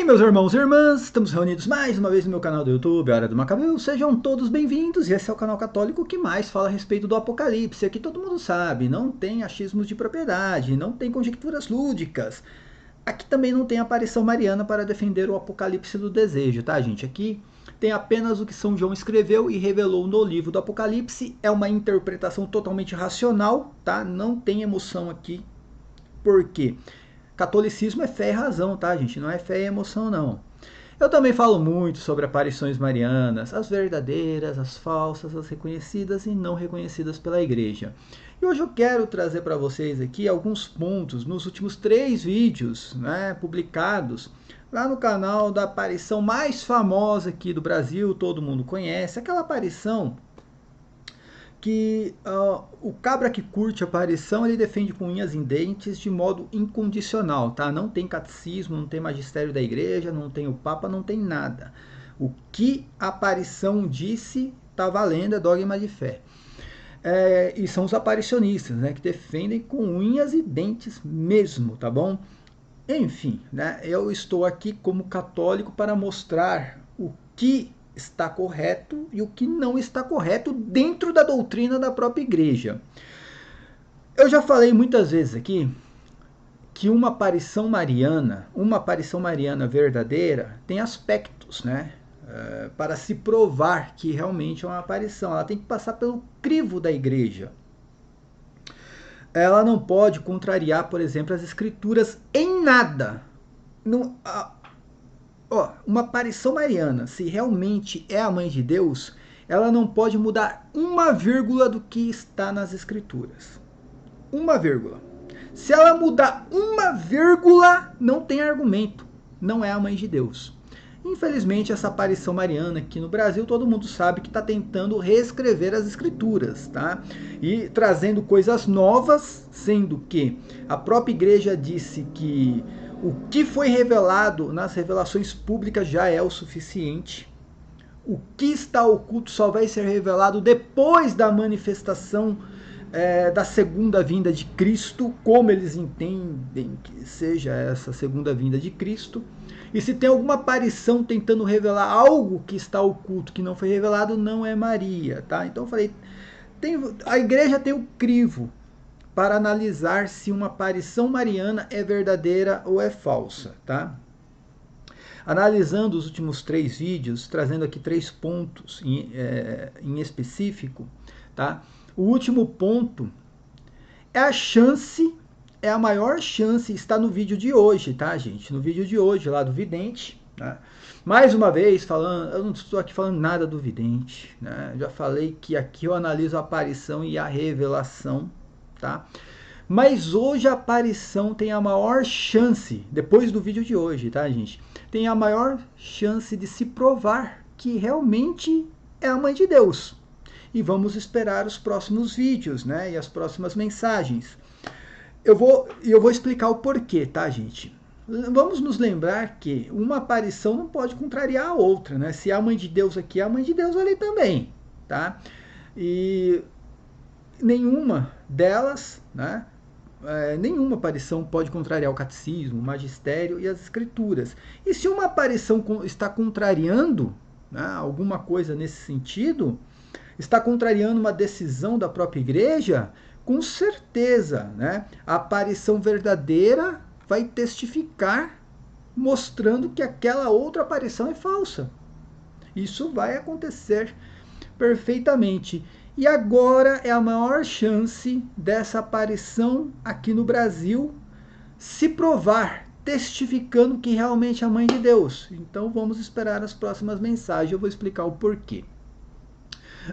meus irmãos e irmãs, estamos reunidos mais uma vez no meu canal do YouTube, a Hora do Macabeu. Sejam todos bem-vindos, e esse é o canal católico que mais fala a respeito do Apocalipse. Aqui todo mundo sabe, não tem achismos de propriedade, não tem conjecturas lúdicas. Aqui também não tem aparição mariana para defender o Apocalipse do desejo, tá, gente? Aqui tem apenas o que São João escreveu e revelou no livro do Apocalipse. É uma interpretação totalmente racional, tá? Não tem emoção aqui. Por quê? Catolicismo é fé e razão, tá, gente? Não é fé e emoção, não. Eu também falo muito sobre aparições marianas, as verdadeiras, as falsas, as reconhecidas e não reconhecidas pela igreja. E hoje eu quero trazer para vocês aqui alguns pontos nos últimos 3 vídeos, né, publicados lá no canal da aparição mais famosa aqui do Brasil, todo mundo conhece, aquela aparição que o cabra que curte a aparição, ele defende com unhas e dentes de modo incondicional, tá? Não tem catecismo, não tem magistério da igreja, não tem o papa, não tem nada. O que a aparição disse tá valendo, é dogma de fé. E são os aparicionistas, né, que defendem com unhas e dentes mesmo, tá bom? Enfim, né, eu estou aqui como católico para mostrar o que está correto e o que não está correto dentro da doutrina da própria igreja. Eu já falei muitas vezes aqui que uma aparição mariana verdadeira tem aspectos, né? Para se provar que realmente é uma aparição. Ela tem que passar pelo crivo da igreja. Ela não pode contrariar, por exemplo, as escrituras em nada. Não, uma aparição mariana, se realmente é a mãe de Deus, ela não pode mudar uma vírgula do que está nas escrituras. Uma vírgula. Se ela mudar uma vírgula, não tem argumento. Não é a mãe de Deus. Infelizmente, essa aparição mariana aqui no Brasil, todo mundo sabe que está tentando reescrever as escrituras, tá? E trazendo coisas novas, sendo que a própria igreja disse que o que foi revelado nas revelações públicas já é o suficiente. O que está oculto só vai ser revelado depois da manifestação da segunda vinda de Cristo, como eles entendem que seja essa segunda vinda de Cristo. E se tem alguma aparição tentando revelar algo que está oculto, que não foi revelado, não é Maria, tá? Então eu falei, a igreja tem o crivo para analisar se uma aparição mariana é verdadeira ou é falsa, tá? Analisando os últimos 3 vídeos, trazendo aqui 3 pontos em específico, tá? O último ponto é a maior chance, está no vídeo de hoje, tá, gente? No vídeo de hoje, lá do vidente, né? Mais uma vez, falando, eu não estou aqui falando nada do vidente, né? Já falei que aqui eu analiso a aparição e a revelação, tá? Mas hoje a aparição tem a maior chance, depois do vídeo de hoje, tá, gente? Tem a maior chance de se provar que realmente é a mãe de Deus. E vamos esperar os próximos vídeos, né? E as próximas mensagens. Eu vou explicar o porquê, tá, gente? Vamos nos lembrar que uma aparição não pode contrariar a outra, né? Se é a mãe de Deus aqui, é a mãe de Deus ali também, tá? E nenhuma delas, né? Nenhuma aparição pode contrariar o catecismo, o magistério e as escrituras. E se uma aparição está contrariando, né, alguma coisa nesse sentido, está contrariando uma decisão da própria igreja, com certeza, né, a aparição verdadeira vai testificar, mostrando que aquela outra aparição é falsa. Isso vai acontecer perfeitamente. E agora é a maior chance dessa aparição aqui no Brasil se provar, testificando que realmente é a mãe de Deus. Então vamos esperar as próximas mensagens, eu vou explicar o porquê.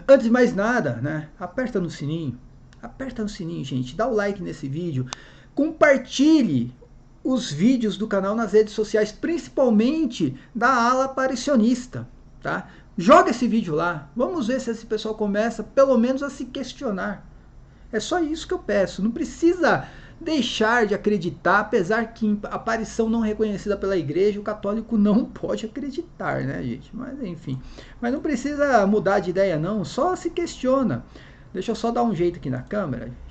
Antes de mais nada, né, aperta no sininho, gente, dá o like nesse vídeo, compartilhe os vídeos do canal nas redes sociais, principalmente da ala aparicionista, tá? Joga esse vídeo lá, vamos ver se esse pessoal começa pelo menos a se questionar. É só isso que eu peço, não precisa deixar de acreditar, apesar que a aparição não reconhecida pela igreja, o católico não pode acreditar, né, gente? Mas enfim, mas não precisa mudar de ideia não, só se questiona. Deixa eu só dar um jeito aqui na câmera, gente.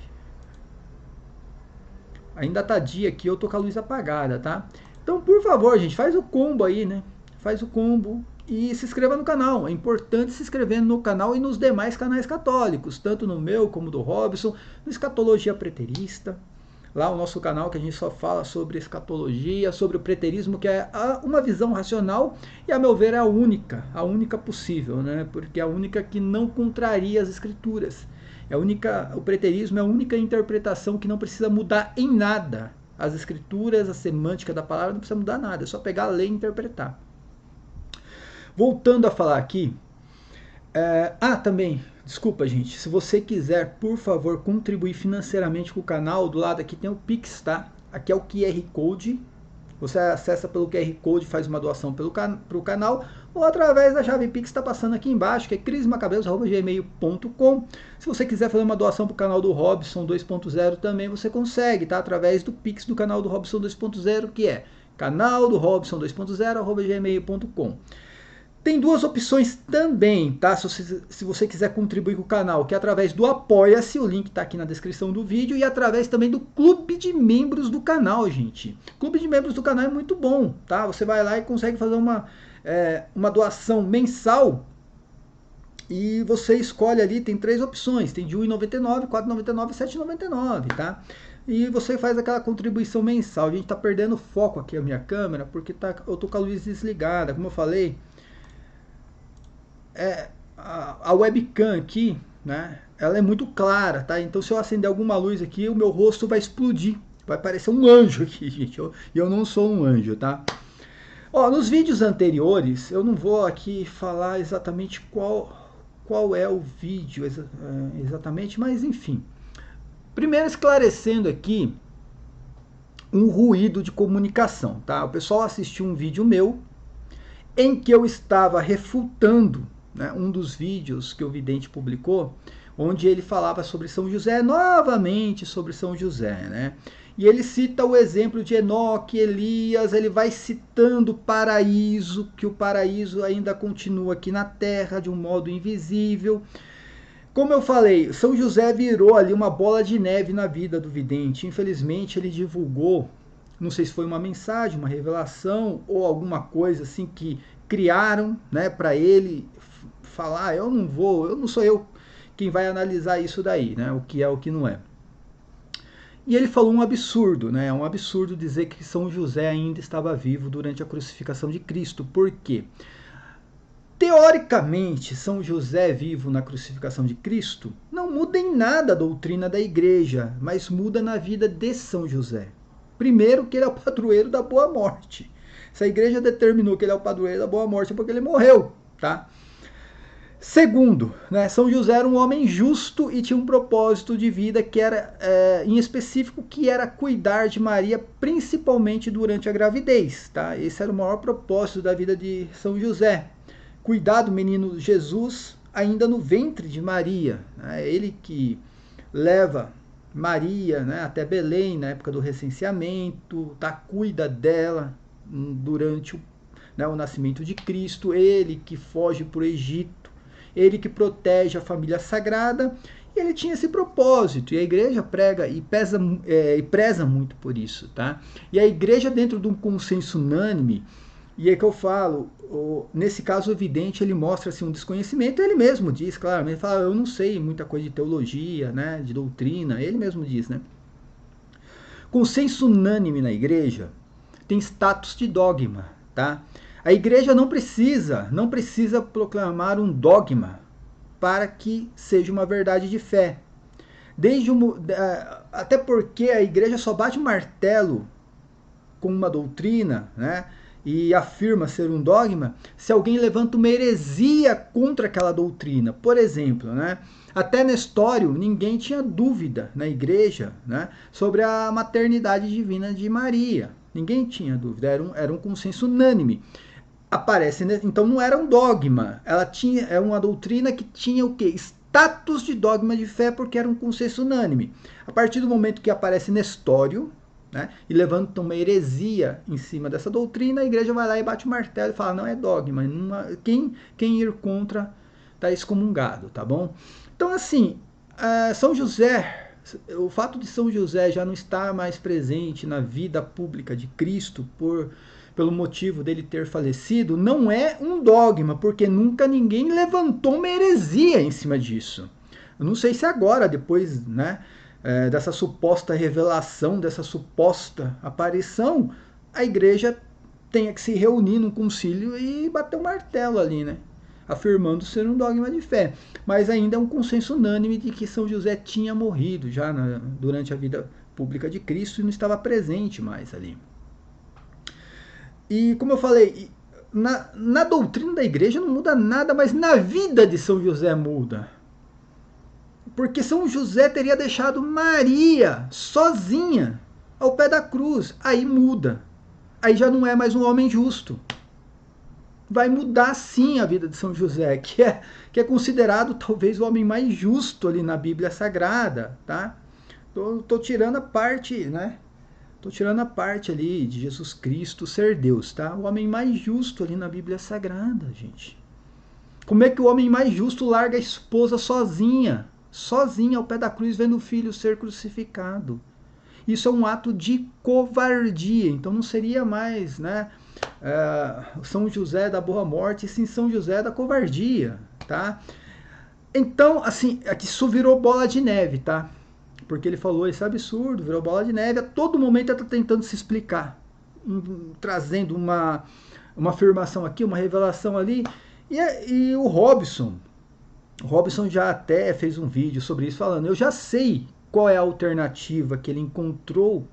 Ainda tá dia aqui, eu tô com a luz apagada, tá? Então, por favor, gente, faz o combo aí, né? Faz o combo e se inscreva no canal. É importante se inscrever no canal e nos demais canais católicos, tanto no meu como do Robson, no Escatologia Preterista. Lá o nosso canal que a gente só fala sobre escatologia, sobre o preterismo, que é uma visão racional e, a meu ver, é a única possível, né? Porque é a única que não contraria as escrituras. O preterismo é a única interpretação que não precisa mudar em nada. As escrituras, a semântica da palavra não precisa mudar nada, é só pegar a lei e interpretar. Voltando a falar aqui, também, desculpa gente, se você quiser, por favor, contribuir financeiramente com o canal, do lado aqui tem o Pix, tá? Aqui é o QR Code, você acessa pelo QR Code, faz uma doação pro canal, ou através da chave Pix, está passando aqui embaixo, que é crismacabelos@gmail.com. Se você quiser fazer uma doação para o canal do Robson 2.0 também você consegue, tá? Através do Pix do canal do Robson 2.0, que é canal do Robson 2.0@gmail.com. Tem duas opções também, tá? Se você quiser contribuir com o canal, que é através do Apoia-se, o link está aqui na descrição do vídeo, e através também do Clube de Membros do canal, gente. O Clube de Membros do canal é muito bom, tá? Você vai lá e consegue fazer uma doação mensal e você escolhe ali, tem 3 opções, tem de R$ 1,99, R$ 4,99 e R$ 7,99, tá? E você faz aquela contribuição mensal. A gente tá perdendo foco aqui a minha câmera, porque eu tô com a luz desligada, como eu falei. A webcam aqui, né, ela é muito clara, tá? Então se eu acender alguma luz aqui, o meu rosto vai explodir, vai parecer um anjo aqui, gente. Eu não sou um anjo, tá? Ó, nos vídeos anteriores, eu não vou aqui falar exatamente qual é o vídeo exatamente, mas enfim. Primeiro esclarecendo aqui um ruído de comunicação, tá? O pessoal assistiu um vídeo meu em que eu estava refutando, né, um dos vídeos que o vidente publicou, onde ele falava sobre São José, novamente sobre São José, né? E ele cita o exemplo de Enoque, Elias, ele vai citando o paraíso, que o paraíso ainda continua aqui na terra de um modo invisível. Como eu falei, São José virou ali uma bola de neve na vida do vidente. Infelizmente ele divulgou, não sei se foi uma mensagem, uma revelação ou alguma coisa assim que criaram, né, para ele falar, eu não sou eu quem vai analisar isso daí, né, o que é o que não é. E ele falou um absurdo, né, um absurdo dizer que São José ainda estava vivo durante a crucificação de Cristo. Por quê? Teoricamente, São José vivo na crucificação de Cristo não muda em nada a doutrina da igreja, mas muda na vida de São José. Primeiro, que ele é o padroeiro da boa morte. Se a igreja determinou que ele é o padroeiro da boa morte é porque ele morreu, tá? Segundo, né, São José era um homem justo e tinha um propósito de vida que era, em específico, que era cuidar de Maria, principalmente durante a gravidez, tá? Esse era o maior propósito da vida de São José. Cuidar do menino Jesus ainda no ventre de Maria. É ele que leva Maria, né, até Belém na época do recenseamento, tá, cuida dela durante o nascimento de Cristo, ele que foge para o Egito, ele que protege a família sagrada, e ele tinha esse propósito, e a igreja prega e preza muito por isso, tá? E a igreja, dentro de um consenso unânime, e é que eu falo, nesse caso o vidente, ele mostra assim, um desconhecimento, ele mesmo diz claramente, ele fala, eu não sei muita coisa de teologia, né, de doutrina, ele mesmo diz, né? Consenso unânime na igreja tem status de dogma, tá? A igreja não precisa proclamar um dogma para que seja uma verdade de fé. Até porque a igreja só bate o martelo com uma doutrina, né, e afirma ser um dogma, se alguém levanta uma heresia contra aquela doutrina. Por exemplo, né, até Nestório, ninguém tinha dúvida na igreja, né, sobre a maternidade divina de Maria. Ninguém tinha dúvida, era um consenso unânime. Então não era um dogma, é uma doutrina que tinha o quê? Status de dogma de fé, porque era um consenso unânime. A partir do momento que aparece Nestório, né, e levanta uma heresia em cima dessa doutrina, a igreja vai lá e bate o martelo e fala, não é dogma, quem ir contra está excomungado, tá bom? Então assim, São José O fato de São José já não estar mais presente na vida pública de Cristo pelo motivo dele ter falecido não é um dogma, porque nunca ninguém levantou uma heresia em cima disso. Eu não sei se agora, depois, né, dessa suposta revelação, dessa suposta aparição, a igreja tenha que se reunir num concílio e bater o martelo ali, né? Afirmando ser um dogma de fé. Mas ainda é um consenso unânime de que São José tinha morrido já durante a vida pública de Cristo e não estava presente mais ali. E como eu falei, na doutrina da igreja não muda nada, mas na vida de São José muda. Porque São José teria deixado Maria sozinha ao pé da cruz. Aí muda. Aí já não é mais um homem justo. Vai mudar sim a vida de São José, que é considerado talvez o homem mais justo ali na Bíblia Sagrada, tá? Tô tirando a parte, né? Tô tirando a parte ali de Jesus Cristo ser Deus, tá? O homem mais justo ali na Bíblia Sagrada, gente. Como é que o homem mais justo larga a esposa sozinha ao pé da cruz, vendo o filho ser crucificado? Isso é um ato de covardia, então não seria mais, né, São José da boa morte, e sim São José da covardia, tá? Então, assim, aqui isso virou bola de neve, tá? Porque ele falou esse absurdo, virou bola de neve, a todo momento ele está tentando se explicar, trazendo uma afirmação aqui, uma revelação ali, e o Robson já até fez um vídeo sobre isso, falando, eu já sei qual é a alternativa que ele encontrou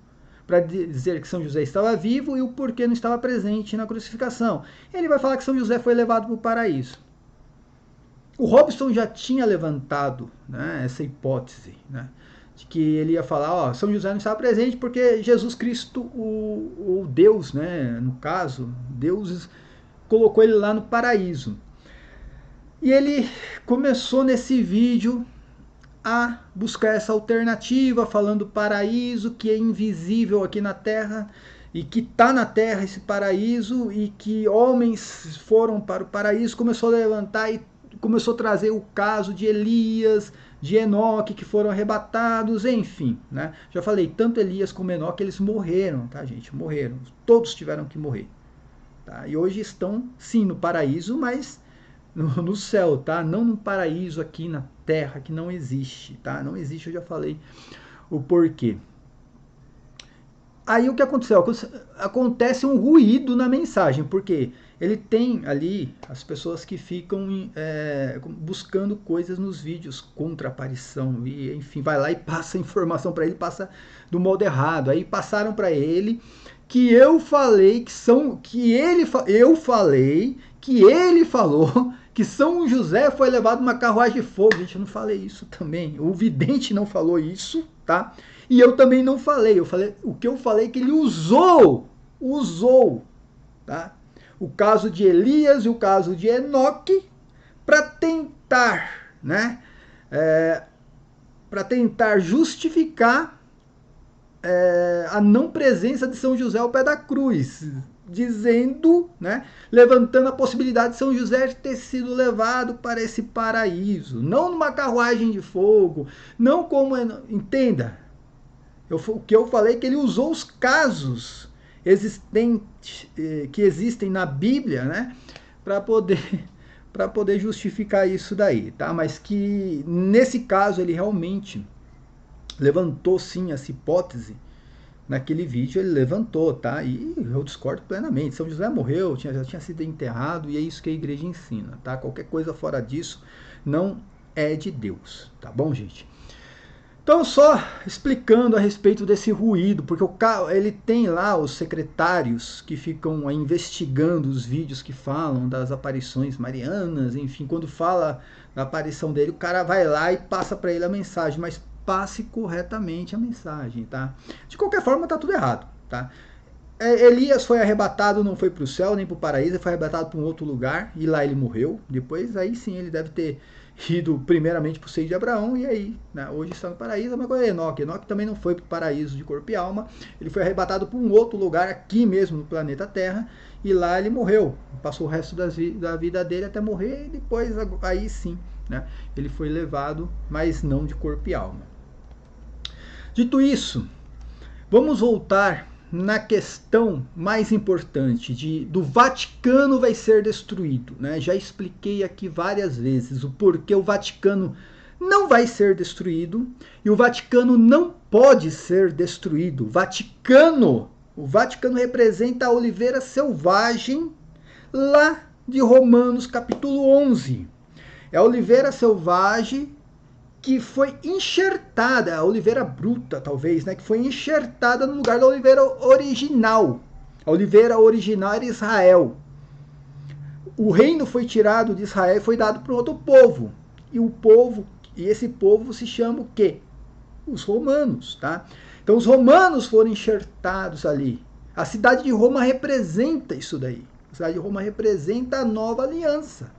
para dizer que São José estava vivo e o porquê não estava presente na crucificação. Ele vai falar que São José foi levado para o paraíso. O Robson já tinha levantado, né, essa hipótese, né, de que ele ia falar, ó, São José não estava presente porque Jesus Cristo, o Deus, né, no caso, Deus colocou ele lá no paraíso. E ele começou nesse vídeo a buscar essa alternativa, falando paraíso que é invisível aqui na Terra e que está na Terra esse paraíso e que homens foram para o paraíso. Começou a levantar e começou a trazer o caso de Elias, de Enoque, que foram arrebatados, enfim, né? Já falei, tanto Elias como Enoque, eles morreram, tá, gente? Morreram, todos tiveram que morrer, tá? E hoje estão, sim, no paraíso, mas no céu, tá? Não no paraíso aqui na terra, que não existe, tá? Não existe, eu já falei o porquê. Aí o que aconteceu? Acontece um ruído na mensagem, porque ele tem ali as pessoas que ficam buscando coisas nos vídeos contra a aparição, e enfim, vai lá e passa informação para ele, passa do modo errado. Aí passaram para ele que eu falei eu falei que ele falou que São José foi levado numa carruagem de fogo. Gente, eu não falei isso também. O vidente não falou isso, tá? E eu também não falei. O que eu falei é que ele usou, tá? O caso de Elias e o caso de Enoque para tentar, né? Para tentar justificar a não presença de São José ao pé da cruz, dizendo, né, levantando a possibilidade de São José ter sido levado para esse paraíso, não numa carruagem de fogo, não como, entenda, o que eu falei é que ele usou os casos existentes, que existem na Bíblia, né, para poder justificar isso daí, tá? Mas que nesse caso ele realmente levantou sim essa hipótese. Naquele vídeo ele levantou, tá? E eu discordo plenamente. São José morreu, já tinha sido enterrado, e é isso que a igreja ensina, tá? Qualquer coisa fora disso não é de Deus, tá bom, gente? Então, só explicando a respeito desse ruído, porque ele tem lá os secretários que ficam investigando os vídeos que falam das aparições marianas, enfim, quando fala da aparição dele, o cara vai lá e passa para ele a mensagem, mas passe corretamente a mensagem, tá? De qualquer forma, tá tudo errado, tá? Elias foi arrebatado, não foi para o céu nem para o paraíso, ele foi arrebatado para um outro lugar e lá ele morreu. Depois, aí sim, ele deve ter ido primeiramente para o seio de Abraão e aí, né, hoje está no paraíso. Mas agora Enoque também não foi para o paraíso de corpo e alma, ele foi arrebatado para um outro lugar aqui mesmo no planeta Terra e lá ele morreu. Passou o resto da vida dele até morrer e depois, aí sim, né, ele foi levado, mas não de corpo e alma. Dito isso, vamos voltar na questão mais importante do Vaticano vai ser destruído, né? Já expliquei aqui várias vezes o porquê o Vaticano não vai ser destruído e o Vaticano não pode ser destruído. O Vaticano representa a oliveira selvagem lá de Romanos capítulo 11. É a oliveira selvagem que foi enxertada, a oliveira bruta talvez, né, que foi enxertada no lugar da oliveira original. A oliveira original era Israel. O reino foi tirado de Israel e foi dado para outro povo. E esse povo se chama o quê? Os romanos, tá? Então os romanos foram enxertados ali. A cidade de Roma representa isso daí. A cidade de Roma representa a nova aliança.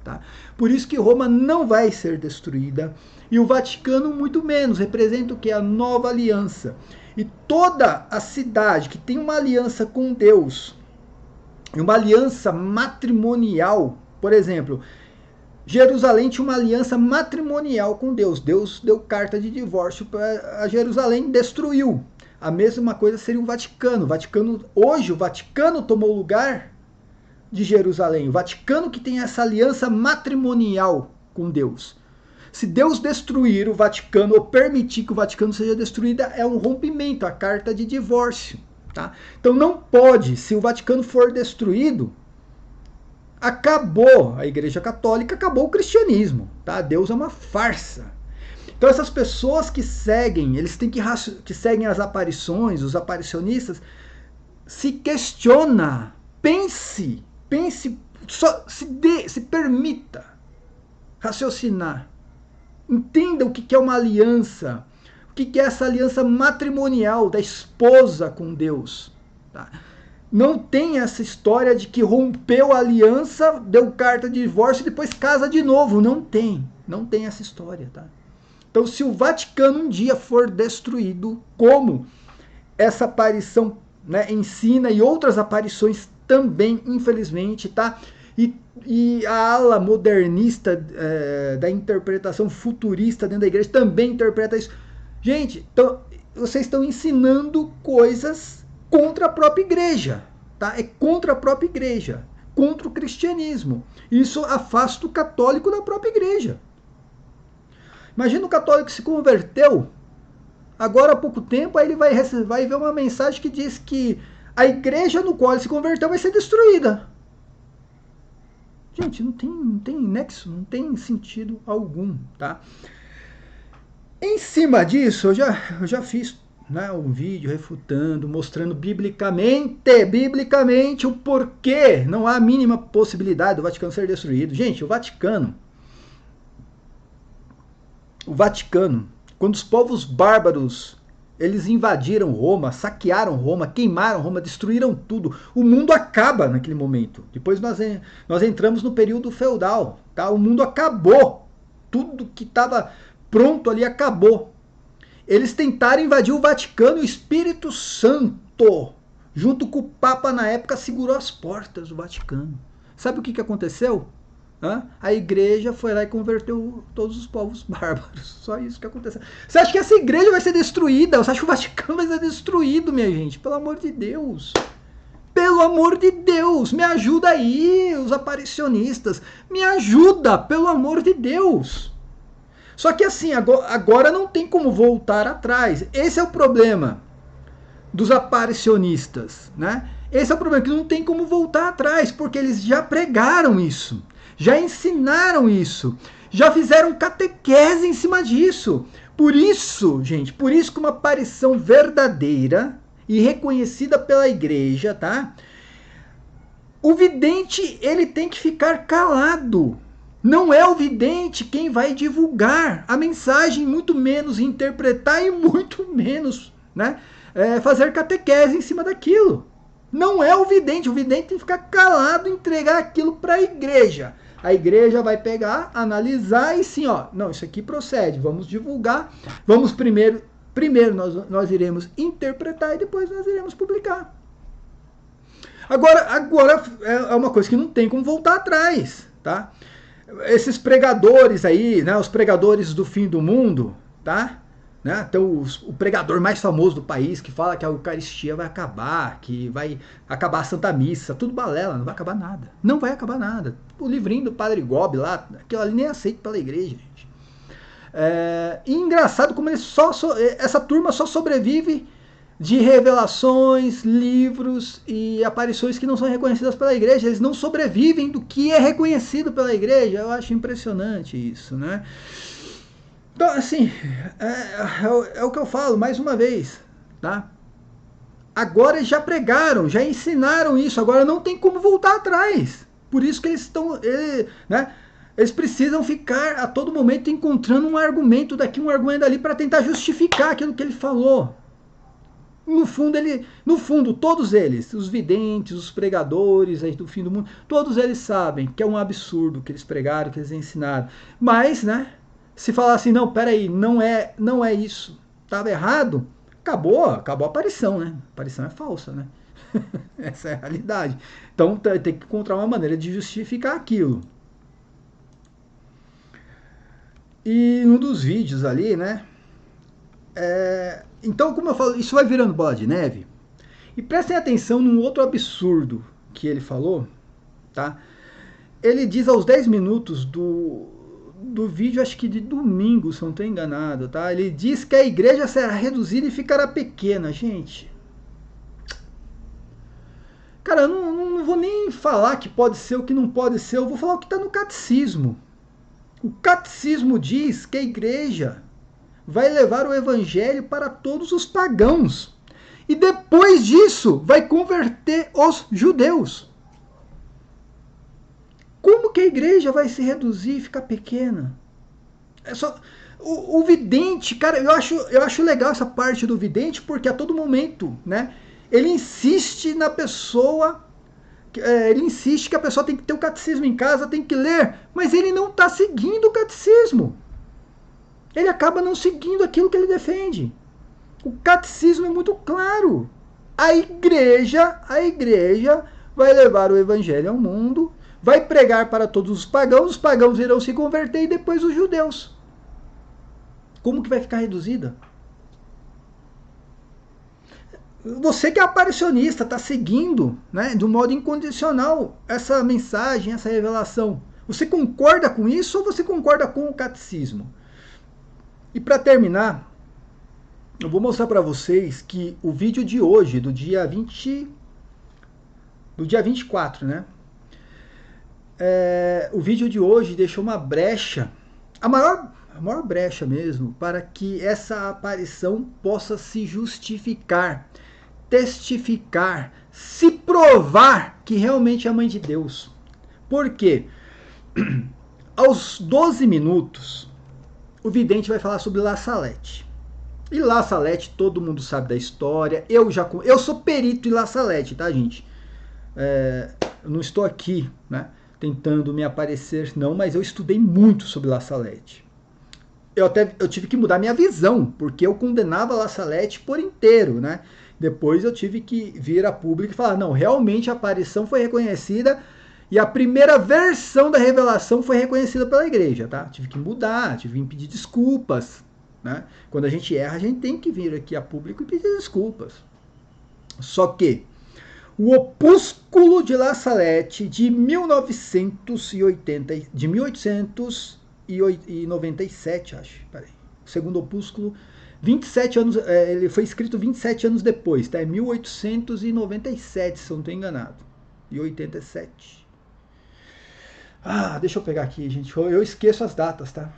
Tá? Por isso que Roma não vai ser destruída e o Vaticano muito menos, representa o que? A nova aliança. E toda a cidade que tem uma aliança com Deus, uma aliança matrimonial, por exemplo, Jerusalém tinha uma aliança matrimonial com Deus. Deus deu carta de divórcio para Jerusalém, destruiu. A mesma coisa seria o Vaticano. Hoje o Vaticano tomou o lugar de Jerusalém, o Vaticano que tem essa aliança matrimonial com Deus. Se Deus destruir o Vaticano ou permitir que o Vaticano seja destruído, é um rompimento, a carta de divórcio. Tá? Então não pode, se o Vaticano for destruído, acabou a Igreja Católica, acabou o cristianismo. Tá? Deus é uma farsa. Então essas pessoas que seguem, que seguem as aparições, os aparicionistas, se questiona, pense, se permita raciocinar. Entenda o que é uma aliança, o que é essa aliança matrimonial da esposa com Deus. Tá? Não tem essa história de que rompeu a aliança, deu carta de divórcio e depois casa de novo. Não tem essa história. Tá? Então, se o Vaticano um dia for destruído, como essa aparição, né, ensina, e outras aparições também, infelizmente, tá? E a ala modernista da interpretação futurista dentro da igreja também interpreta isso. Gente, então, vocês estão ensinando coisas contra a própria igreja, tá? É contra a própria igreja, contra o cristianismo. Isso afasta o católico da própria igreja. Imagina o católico que se converteu agora há pouco tempo, aí ele vai ver uma mensagem que diz que a igreja no qual ele se converteu vai ser destruída. Gente, não tem nexo, não tem sentido algum, tá? Em cima disso, eu já fiz, né, um vídeo refutando, mostrando biblicamente o porquê não há a mínima possibilidade do Vaticano ser destruído. Gente, o Vaticano, quando os povos bárbaros eles invadiram Roma, saquearam Roma, queimaram Roma, destruíram tudo. O mundo acaba naquele momento. Depois nós entramos no período feudal. Tá? O mundo acabou. Tudo que estava pronto ali acabou. Eles tentaram invadir o Vaticano e o Espírito Santo, junto com o Papa na época, segurou as portas do Vaticano. Sabe o que aconteceu? A igreja foi lá e converteu todos os povos bárbaros. Só isso que aconteceu. Você acha que essa igreja vai ser destruída? Você acha que o Vaticano vai ser destruído, minha gente? Pelo amor de Deus. Pelo amor de Deus. Me ajuda aí, os aparicionistas. Me ajuda, pelo amor de Deus. Só que assim, agora não tem como voltar atrás. Esse é o problema dos aparicionistas, né? Esse é o problema, que não tem como voltar atrás, porque eles já pregaram isso. Já ensinaram isso, já fizeram catequese em cima disso. Por isso, gente, por isso que uma aparição verdadeira e reconhecida pela igreja, tá? O vidente, ele tem que ficar calado. Não é o vidente quem vai divulgar a mensagem, muito menos interpretar e muito menos, né, fazer catequese em cima daquilo. Não é o vidente tem que ficar calado e entregar aquilo para a igreja. A igreja vai pegar, analisar e sim, ó, não, isso aqui procede, vamos divulgar, vamos primeiro nós iremos interpretar e depois nós iremos publicar. Agora é uma coisa que não tem como voltar atrás, tá? Esses pregadores aí, né, os pregadores do fim do mundo, tá? né? Até o pregador mais famoso do país que fala que a Eucaristia vai acabar, que vai acabar a Santa Missa, tudo balela, não vai acabar nada. Não vai acabar nada. O livrinho do Padre Gobi lá, aquilo ali nem é aceito pela igreja, gente. E engraçado como essa turma só sobrevive de revelações, livros e aparições que não são reconhecidas pela igreja. Eles não sobrevivem do que é reconhecido pela igreja. Eu acho impressionante isso, né? Então, assim, é o que eu falo mais uma vez, tá? Agora eles já pregaram, já ensinaram isso, agora não tem como voltar atrás. Por isso que eles estão, né? Eles precisam ficar a todo momento encontrando um argumento daqui, um argumento dali, para tentar justificar aquilo que ele falou. No fundo, todos eles, os videntes, os pregadores aí do fim do mundo, todos eles sabem que é um absurdo que eles pregaram, que eles ensinaram. Mas, né? Se falar assim, não, peraí, não é isso, estava errado, acabou a aparição, né? A aparição é falsa, né? Essa é a realidade. Então tem que encontrar uma maneira de justificar aquilo. E um dos vídeos ali, né? Então, como eu falo, isso vai virando bola de neve. E prestem atenção num outro absurdo que ele falou, tá? Ele diz aos 10 minutos do vídeo, acho que de domingo, se não estou enganado, tá? Ele diz que a igreja será reduzida e ficará pequena. Gente, cara, eu não vou nem falar que pode ser o que não pode ser, eu vou falar o que está no catecismo. O catecismo diz que a igreja vai levar o evangelho para todos os pagãos. E depois disso, vai converter os judeus. Como que a igreja vai se reduzir e ficar pequena? O vidente, cara, eu acho legal essa parte do vidente, porque a todo momento, né, ele insiste na pessoa, ele insiste que a pessoa tem que ter o catecismo em casa, tem que ler, mas ele não está seguindo o catecismo. Ele acaba não seguindo aquilo que ele defende. O catecismo é muito claro. A igreja vai levar o evangelho ao mundo, vai pregar para todos os pagãos irão se converter e depois os judeus. Como que vai ficar reduzida? Você que é aparicionista, está seguindo, né, de um modo incondicional essa mensagem, essa revelação. Você concorda com isso ou você concorda com o catecismo? E para terminar, eu vou mostrar para vocês que o vídeo de hoje, do dia 24, né? O vídeo de hoje deixou uma brecha, a maior brecha mesmo, para que essa aparição possa se justificar, testificar, se provar que realmente é a mãe de Deus. Por quê? Aos 12 minutos, o vidente vai falar sobre La Salette. E La Salette, todo mundo sabe da história. Eu sou perito em La Salette, tá, gente? Eu não estou aqui, né, tentando me aparecer, não, mas eu estudei muito sobre La Salette. Eu tive que mudar minha visão, porque eu condenava La Salette por inteiro, né? Depois eu tive que vir a público e falar, não, realmente a aparição foi reconhecida e a primeira versão da revelação foi reconhecida pela igreja, tá? Tive que mudar, tive que pedir desculpas, né? Quando a gente erra, a gente tem que vir aqui a público e pedir desculpas. Só que o Opúsculo de La Salette de 1897, acho. Peraí. O segundo opúsculo, 27 anos, ele foi escrito 27 anos depois, tá? É 1897, se eu não estou enganado. E 87. Deixa eu pegar aqui, gente. Eu esqueço as datas, tá?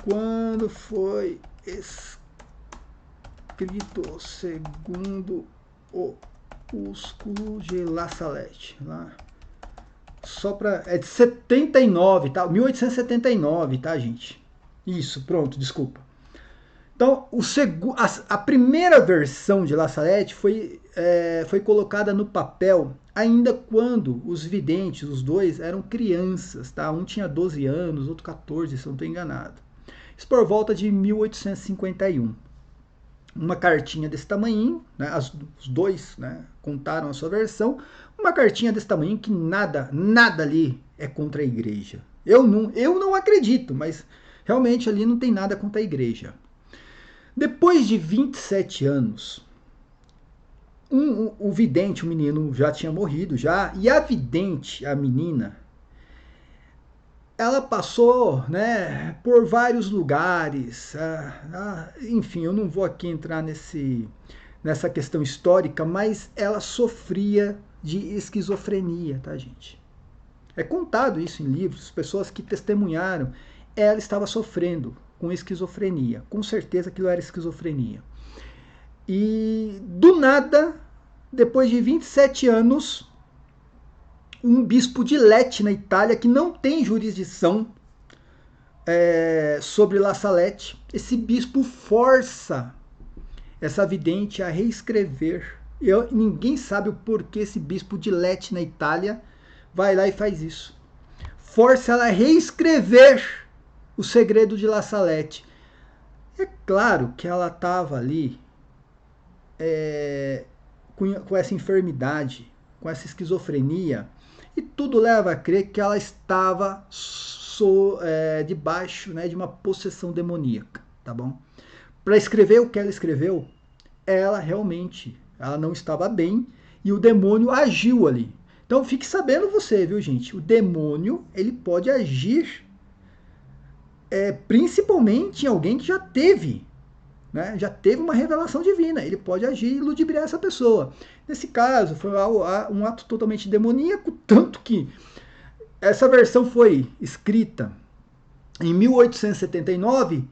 Quando foi escrito o segundo opúsculo de La Salette? É de 79, tá? 1879, tá, gente? Isso, pronto, desculpa. Então, a primeira versão de La Salette foi colocada no papel ainda quando os videntes, os dois, eram crianças, tá? Um tinha 12 anos, outro 14, se eu não estou enganado. Isso por volta de 1851. Uma cartinha desse tamanho, né? Os dois, né, contaram a sua versão. Uma cartinha desse tamanho que nada ali é contra a igreja. Eu não acredito, mas Realmente ali não tem nada contra a igreja. Depois de 27 anos, o vidente, o menino, já tinha morrido já, e a vidente, a menina, ela passou, né, por vários lugares. Enfim, eu não vou aqui entrar nessa questão histórica, mas ela sofria de esquizofrenia, tá, gente? É contado isso em livros, pessoas que testemunharam, ela estava sofrendo com esquizofrenia. Com certeza aquilo era esquizofrenia. E do nada, depois de 27 anos, um bispo de Lecce, na Itália, que não tem jurisdição sobre La Salette, esse bispo força essa vidente a reescrever. Ninguém sabe o porquê esse bispo de Lecce, na Itália, vai lá e faz isso. Força ela a reescrever o segredo de La Salette. É claro que ela estava ali com essa enfermidade, com essa esquizofrenia, e tudo leva a crer que ela estava debaixo, né, de uma possessão demoníaca, tá bom? Para escrever o que ela escreveu, ela não estava bem e o demônio agiu ali. Então fique sabendo você, viu, gente? O demônio, ele pode agir principalmente em alguém que já teve uma revelação divina. Ele pode agir e ludibriar essa pessoa. Nesse caso, foi um ato totalmente demoníaco, tanto que essa versão foi escrita em 1879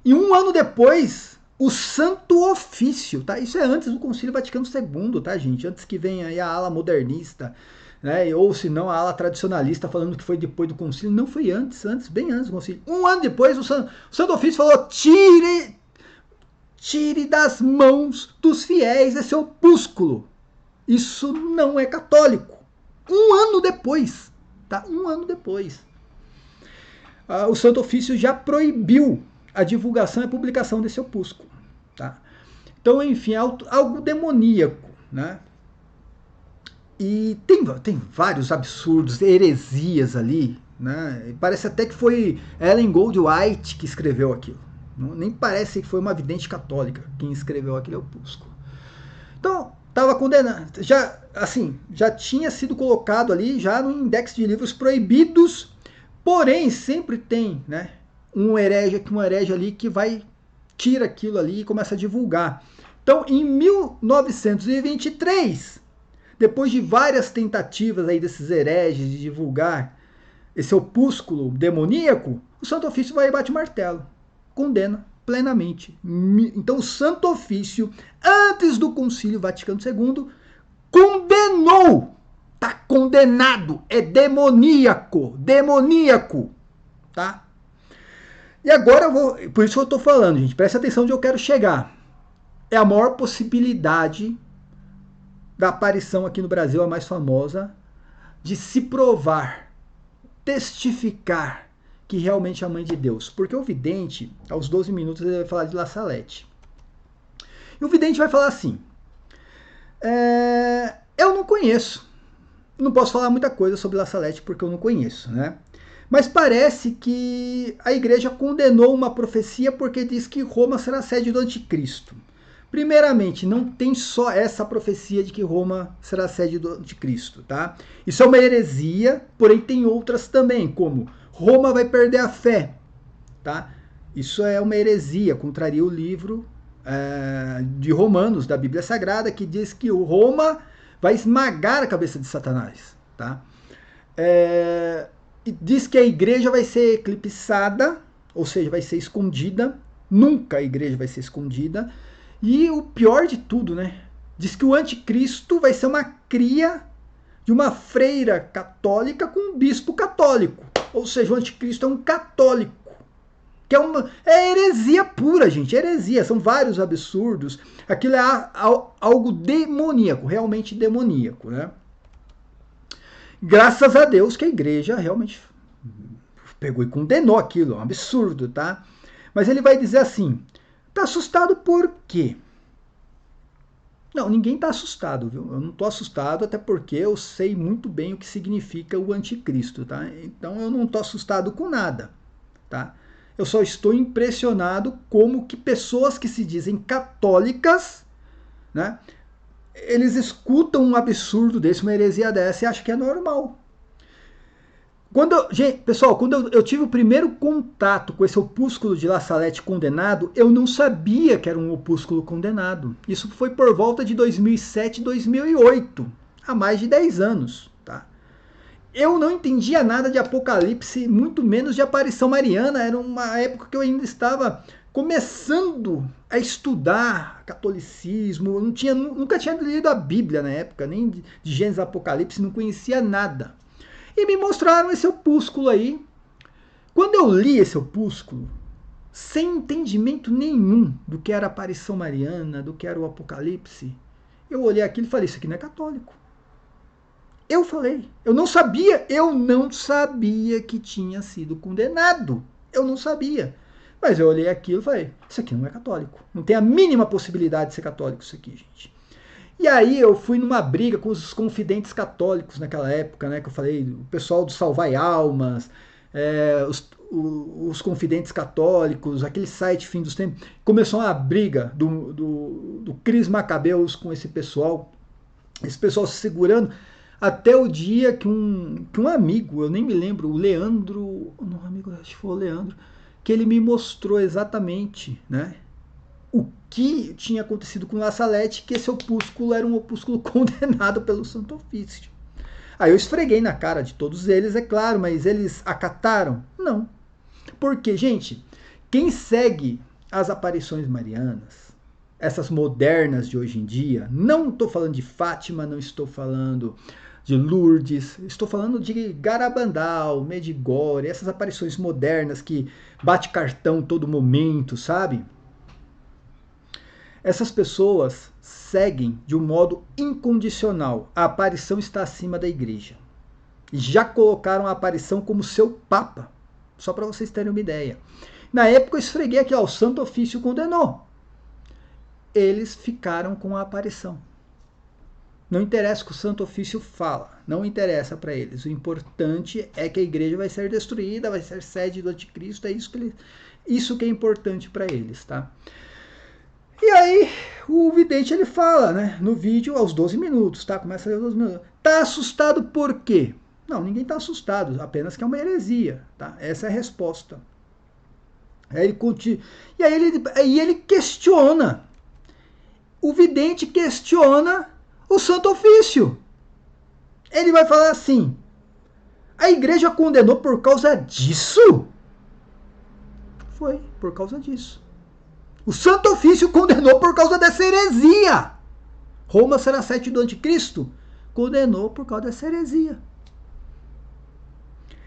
e um ano depois o Santo Ofício, tá? Isso é antes do Concílio Vaticano II, tá, gente? Antes que venha aí a ala modernista, né? Ou se não a ala tradicionalista falando que foi depois do Concílio. Não, foi antes, bem antes do Concílio. Um ano depois o Santo Ofício falou: tire das mãos dos fiéis esse opúsculo. Isso não é católico. Um ano depois, tá? Um ano depois. O Santo Ofício já proibiu a divulgação e a publicação desse opúsculo, tá? Então, enfim, é algo demoníaco, né? E tem vários absurdos, heresias ali, né? Parece até que foi Ellen Goldwhite que escreveu aquilo. Nem parece que foi uma vidente católica quem escreveu aquele opúsculo. Então, estava condenado. Já tinha sido colocado ali, já no index de livros proibidos, porém, sempre tem, né, um herege ali que tira aquilo ali e começa a divulgar. Então, em 1923, depois de várias tentativas aí desses hereges de divulgar esse opúsculo demoníaco, o Santo Ofício vai e bate o martelo. Condena plenamente. Então o Santo Ofício, antes do Concílio Vaticano II, condenou. Tá condenado. É demoníaco. Demoníaco. Tá? E agora por isso que eu tô falando, gente. Presta atenção onde eu quero chegar. É a maior possibilidade da aparição aqui no Brasil, a mais famosa, de se provar, testificar que realmente é a mãe de Deus. Porque o vidente, aos 12 minutos, ele vai falar de La Salette. E o vidente vai falar assim: eu não conheço. Não posso falar muita coisa sobre La Salette porque eu não conheço, né? Mas parece que a igreja condenou uma profecia porque diz que Roma será a sede do anticristo. Primeiramente, não tem só essa profecia de que Roma será a sede do anticristo, tá? Isso é uma heresia, porém tem outras também, como Roma vai perder a fé, tá? Isso é uma heresia, contraria o livro de Romanos, da Bíblia Sagrada, que diz que Roma vai esmagar a cabeça de Satanás, tá? E diz que a igreja vai ser eclipsada, ou seja, vai ser escondida. Nunca a igreja vai ser escondida. E o pior de tudo, né? Diz que o anticristo vai ser uma cria de uma freira católica com um bispo católico. Ou seja, o anticristo é um católico. Que é heresia pura, gente. Heresia. São vários absurdos. Aquilo é algo demoníaco, realmente demoníaco, né? Graças a Deus que a igreja realmente pegou e condenou aquilo. É um absurdo, tá? Mas ele vai dizer assim: tá assustado por quê? Não, ninguém tá assustado, viu? Eu não tô assustado, até porque eu sei muito bem o que significa o anticristo, tá? Então eu não tô assustado com nada, tá? Eu só estou impressionado como que pessoas que se dizem católicas, né, eles escutam um absurdo desse, uma heresia dessa, e acham que é normal. Gente, pessoal, quando eu tive o primeiro contato com esse opúsculo de La Salette condenado, eu não sabia que era um opúsculo condenado. Isso foi por volta de 2007, 2008, há mais de 10 anos. Tá? Eu não entendia nada de Apocalipse, muito menos de aparição mariana. Era uma época que eu ainda estava começando a estudar catolicismo. Eu nunca tinha lido a Bíblia na época, nem de Gênesis e Apocalipse, não conhecia nada. E me mostraram esse opúsculo aí. Quando eu li esse opúsculo, sem entendimento nenhum do que era a aparição mariana, do que era o Apocalipse, eu olhei aquilo e falei, isso aqui não é católico. Eu falei, eu não sabia que tinha sido condenado. Eu não sabia. Mas eu olhei aquilo e falei, isso aqui não é católico. Não tem a mínima possibilidade de ser católico isso aqui, gente. E aí eu fui numa briga com os confidentes católicos naquela época, né? Que eu falei, o pessoal do Salvai Almas, os confidentes católicos, aquele site Fim dos Tempos. Começou uma briga do Cris Macabeus com esse pessoal se segurando, até o dia que um amigo, eu nem me lembro, o Leandro, não, amigo, acho que foi o Leandro, que ele me mostrou exatamente, né? O que tinha acontecido com La Salette, que esse opúsculo era um opúsculo condenado pelo Santo Ofício. Aí eu esfreguei na cara de todos eles, é claro, mas eles acataram? Não. Porque, gente, quem segue as aparições marianas, essas modernas de hoje em dia, não estou falando de Fátima, não estou falando de Lourdes, estou falando de Garabandal, Medjugorje, essas aparições modernas que bate cartão todo momento, sabe? Essas pessoas seguem de um modo incondicional. A aparição está acima da igreja. E já colocaram a aparição como seu papa. Só para vocês terem uma ideia. Na época eu esfreguei aqui, ó, o Santo Ofício condenou. Eles ficaram com a aparição. Não interessa o que o Santo Ofício fala. Não interessa para eles. O importante é que a igreja vai ser destruída, vai ser sede do anticristo. É isso que é importante para eles, tá? E aí, o vidente ele fala, né, no vídeo aos 12 minutos, tá? Começa a ler 12 minutos. Tá assustado por quê? Não, ninguém tá assustado, apenas que é uma heresia, tá? Essa é a resposta. Aí ele continua, e aí ele questiona. O vidente questiona o Santo Ofício. Ele vai falar assim: a igreja condenou por causa disso? Foi, por causa disso. O Santo Ofício condenou por causa dessa heresia. Roma será sede do anticristo? Condenou por causa dessa heresia.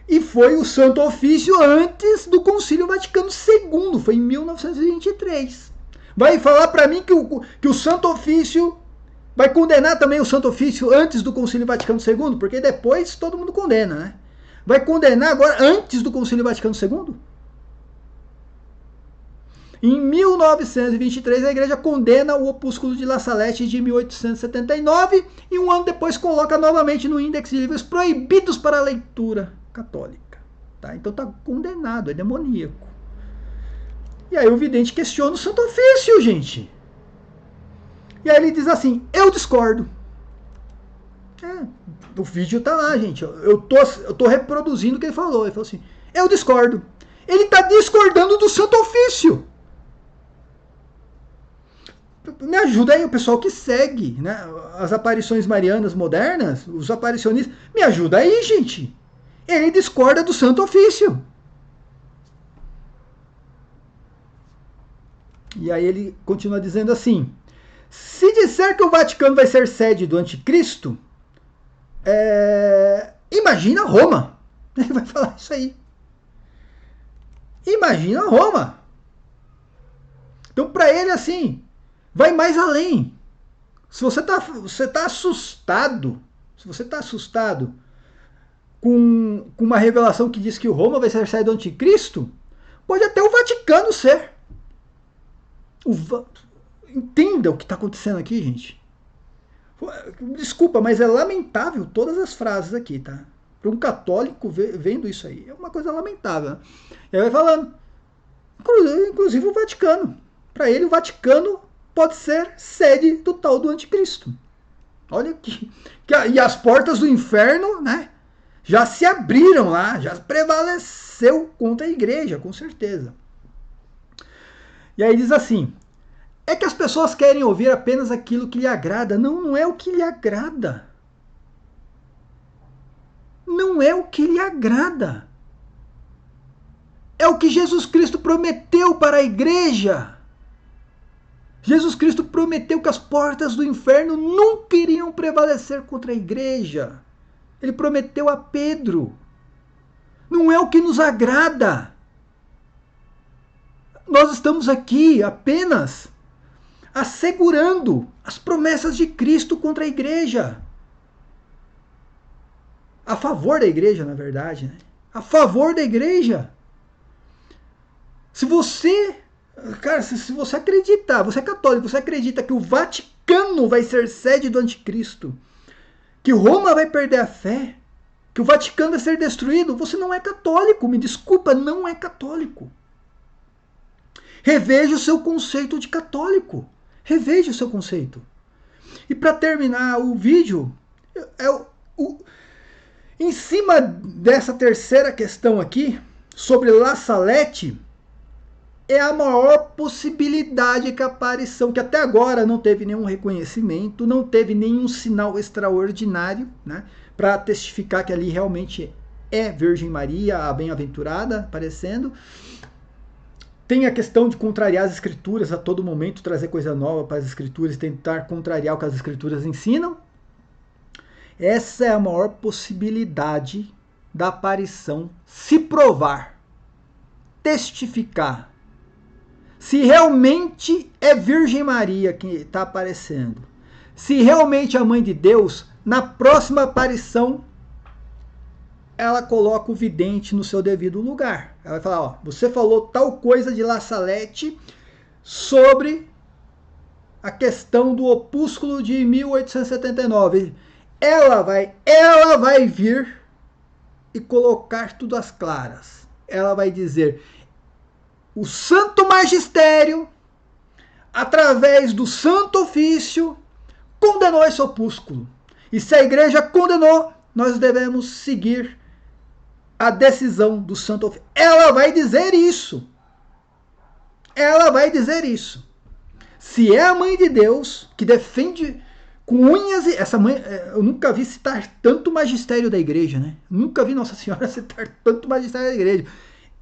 E foi o Santo Ofício antes do Concílio Vaticano II, foi em 1923. Vai falar para mim que o Santo Ofício vai condenar também o Santo Ofício antes do Concílio Vaticano II? Porque depois todo mundo condena, né? Vai condenar agora antes do Concílio Vaticano II? Em 1923, a igreja condena o opúsculo de La Salette de 1879 e um ano depois coloca novamente no índex de livros proibidos para a leitura católica. Tá? Então está condenado, é demoníaco. E aí o vidente questiona o Santo Ofício, gente. E aí ele diz assim, eu discordo. O vídeo tá lá, gente. Eu tô reproduzindo o que ele falou. Ele falou assim, eu discordo. Ele está discordando do Santo Ofício. Me ajuda aí o pessoal que segue, né, as aparições marianas modernas, os aparicionistas. Me ajuda aí, gente. Ele discorda do Santo Ofício. E aí ele continua dizendo assim, se disser que o Vaticano vai ser sede do anticristo, imagina Roma. Ele vai falar isso aí. Imagina Roma. Então para ele assim, vai mais além. Se você tá assustado, se você está assustado com uma revelação que diz que o Roma vai ser sede do anticristo, pode até o Vaticano ser. Entenda o que está acontecendo aqui, gente. Desculpa, mas é lamentável todas as frases aqui, tá? Para um católico vendo isso aí, é uma coisa lamentável. Ele vai falando, inclusive o Vaticano. Para ele, o Vaticano pode ser sede do tal do anticristo. Olha e as portas do inferno, né, já se abriram lá, já prevaleceu contra a igreja, com certeza. E aí diz assim, é que as pessoas querem ouvir apenas aquilo que lhe agrada. Não, não é o que lhe agrada. Não é o que lhe agrada. É o que Jesus Cristo prometeu para a igreja. Jesus Cristo prometeu que as portas do inferno nunca iriam prevalecer contra a igreja. Ele prometeu a Pedro. Não é o que nos agrada. Nós estamos aqui apenas assegurando as promessas de Cristo contra a igreja. A favor da igreja, na verdade. Né? A favor da igreja. Se você, cara, se você acreditar, você é católico, você acredita que o Vaticano vai ser sede do anticristo, que Roma vai perder a fé, que o Vaticano vai ser destruído, você não é católico, me desculpa, não é católico. Reveja o seu conceito de católico. Reveja o seu conceito. E para terminar o vídeo, em cima dessa terceira questão aqui, sobre La Salette, é a maior possibilidade que a aparição, que até agora não teve nenhum reconhecimento, não teve nenhum sinal extraordinário, né, para testificar que ali realmente é Virgem Maria, a bem-aventurada, aparecendo. Tem a questão de contrariar as escrituras a todo momento, trazer coisa nova para as escrituras, tentar contrariar o que as escrituras ensinam. Essa é a maior possibilidade da aparição se provar, testificar. Se realmente é Virgem Maria que está aparecendo, se realmente é a Mãe de Deus, na próxima aparição ela coloca o vidente no seu devido lugar. Ela vai falar, ó, você falou tal coisa de La Salette sobre a questão do opúsculo de 1879. Ela vai vir e colocar tudo às claras. Ela vai dizer, o Santo Magistério, através do Santo Ofício, condenou esse opúsculo. E se a igreja condenou, nós devemos seguir a decisão do Santo Ofício. Ela vai dizer isso. Ela vai dizer isso. Se é a Mãe de Deus, que defende com unhas e... Essa mãe, eu nunca vi citar tanto magistério da igreja, né? Nunca vi Nossa Senhora citar tanto magistério da igreja.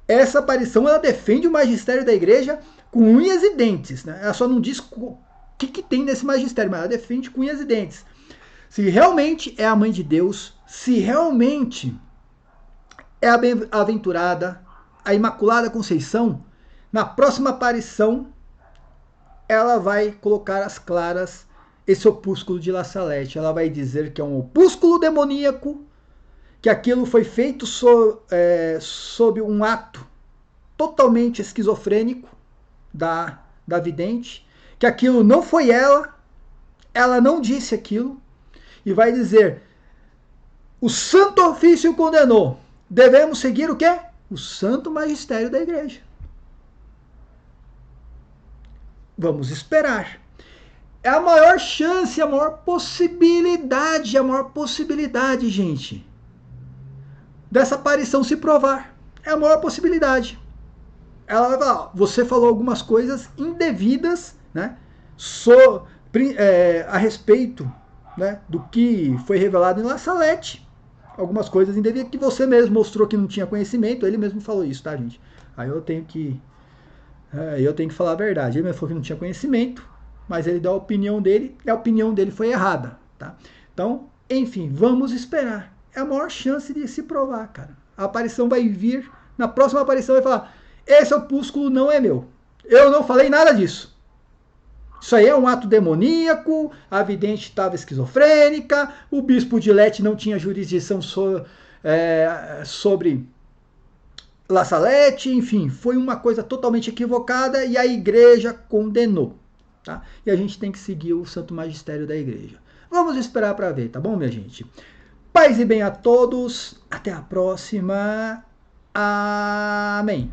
Essa aparição, ela defende o magistério da igreja com unhas e dentes, né? Ela só não diz o que tem nesse magistério, mas ela defende com unhas e dentes. Se realmente é a Mãe de Deus, se realmente é a bem-aventurada, a Imaculada Conceição, na próxima aparição, ela vai colocar às claras esse opúsculo de La Salette. Ela vai dizer que é um opúsculo demoníaco, que aquilo foi feito sob um ato totalmente esquizofrênico da vidente, que aquilo não foi ela não disse aquilo, e vai dizer, o Santo Ofício condenou, devemos seguir o quê? O Santo Magistério da Igreja. Vamos esperar. É a maior chance, a maior possibilidade, gente, dessa aparição se provar. É a maior possibilidade. Ela vai falar, você falou algumas coisas indevidas, né, a respeito, né, do que foi revelado em La Salette. Algumas coisas indevidas que você mesmo mostrou que não tinha conhecimento. Ele mesmo falou isso, tá, gente? Aí eu tenho que falar a verdade. Ele mesmo falou que não tinha conhecimento, mas ele deu a opinião dele e a opinião dele foi errada, tá? Então, enfim, vamos esperar. É a maior chance de se provar, cara. A aparição vai vir, na próxima aparição vai falar, esse opúsculo não é meu. Eu não falei nada disso. Isso aí é um ato demoníaco, a vidente estava esquizofrênica, o bispo de Lete não tinha jurisdição sobre La Salette, enfim, foi uma coisa totalmente equivocada e a igreja condenou. Tá? E a gente tem que seguir o Santo Magistério da igreja. Vamos esperar para ver, tá bom, minha gente? Paz e bem a todos, até a próxima. Amém.